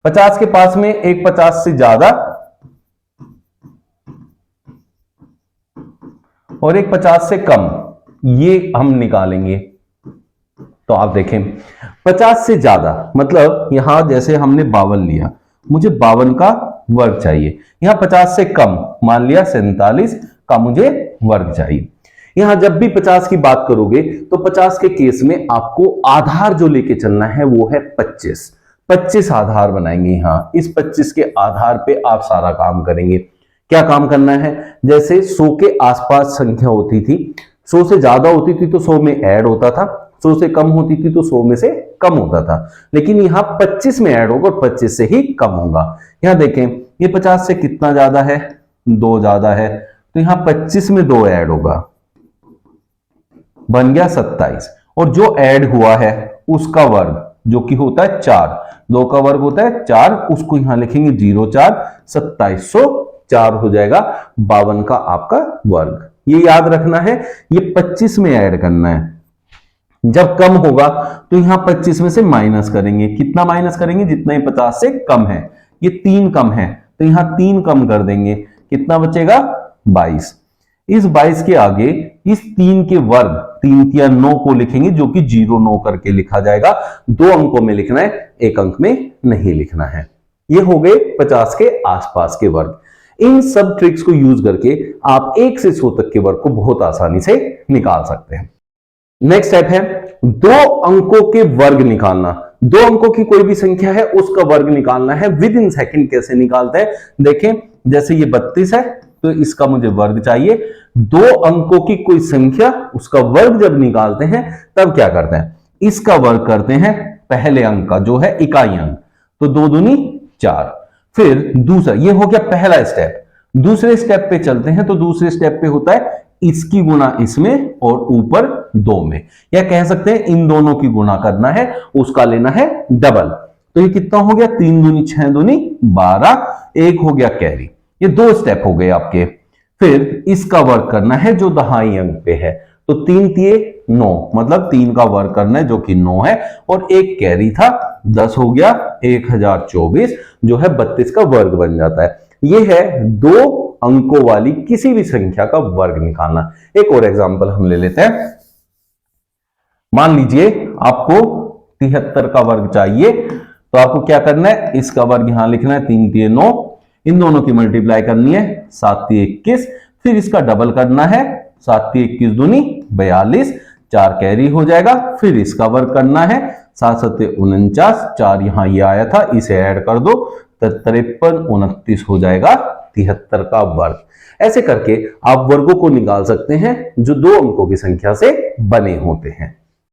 50 के पास में एक 50 से ज्यादा और एक 50 से कम, ये हम निकालेंगे। तो आप देखें 50 से ज्यादा मतलब यहां जैसे हमने 52 लिया, मुझे 52 का वर्ग चाहिए। यहां 50 से कम मान लिया 47 का मुझे वर्ग चाहिए। यहां जब भी 50 की बात करोगे तो 50 के केस में आपको आधार जो लेके चलना है वो है 25। 25 आधार बनाएंगे। यहां इस 25 के आधार पे आप सारा काम करेंगे। क्या काम करना है, जैसे 100 के आसपास संख्या होती थी, 100 से ज्यादा होती थी तो 100 में ऐड होता था, 100 से कम होती थी तो 100 में से कम होता था, लेकिन यहां 25 में ऐड होगा और 25 से ही कम होगा। यहां देखें ये 50 से कितना ज्यादा है, 2 ज्यादा है, तो यहां 25 में 2 ऐड होगा, बन गया 27। और जो ऐड हुआ है उसका वर्ग जो कि होता है 4, 2 का वर्ग होता है 4, उसको यहां लिखेंगे 0 4, 2704 हो जाएगा 52 का आपका वर्ग। ये याद रखना है, ये 25 में ऐड करना है। जब कम होगा तो यहां 25 में से माइनस करेंगे, कितना माइनस करेंगे, जितना ही 50 से कम है। ये 3 कम है तो यहां 3 कम कर देंगे, कितना बचेगा 22। इस 22 के आगे इस 3 के वर्ग 3 या 9 को लिखेंगे जो कि 0 9 करके लिखा जाएगा। 2 अंकों में लिखना है, 1 अंक में नहीं लिखना है। ये हो गए 50 के आसपास के वर्ग। इन सब ट्रिक्स को यूज करके आप 1 से 100 तक के वर्ग को बहुत आसानी से निकाल सकते हैं। नेक्स्ट स्टेप है 2 अंकों के वर्ग निकालना। 2 अंकों की कोई भी संख्या है उसका वर्ग निकालना है विद इन सेकेंड। कैसे निकालते हैं, देखें जैसे ये 32 है तो इसका मुझे वर्ग चाहिए। 2 अंकों की कोई संख्या उसका वर्ग जब निकालते हैं तब क्या करते हैं, इसका वर्ग करते हैं पहले अंक का जो है इकाई अंक, तो 2 दूनी 4। फिर दूसरा, ये हो गया पहला स्टेप। दूसरे स्टेप पे चलते हैं तो दूसरे स्टेप पे होता है इसकी गुणा इसमें और ऊपर 2 में, या कह सकते हैं इन दोनों की गुणा करना है, उसका लेना है डबल। तो ये कितना हो गया, 3 दूनी 6 दूनी 12, 1 हो गया कैरी। ये 2 स्टेप हो गए आपके। फिर इसका वर्ग करना है जो दहाई अंक पे है, तो 3 तिये 9 मतलब 3 का वर्ग करना है जो कि 9 है, और 1 कैरी था 10 हो गया 1024 जो है 32 का वर्ग बन जाता है। ये है 2 अंकों वाली किसी भी संख्या का वर्ग निकालना। एक और एग्जांपल हम ले लेते हैं। मान लीजिए आपको 73 का वर्ग चाहिए, तो आपको क्या करना है, इसका वर्ग यहां लिखना है 3 तिये 9, इन दोनों की मल्टीप्लाई करनी है 7 तिये 21, फिर इसका डबल करना है 7 तिये 21 दूनी 42, 4 कैरी हो जाएगा। फिर इसका वर्ग करना है 7 7 49, 4 यहां ये आया था इसे ऐड कर दो, 53 29 हो जाएगा 73 का वर्ग। ऐसे करके आप वर्गों को निकाल सकते हैं जो 2 अंकों की संख्या से बने होते हैं।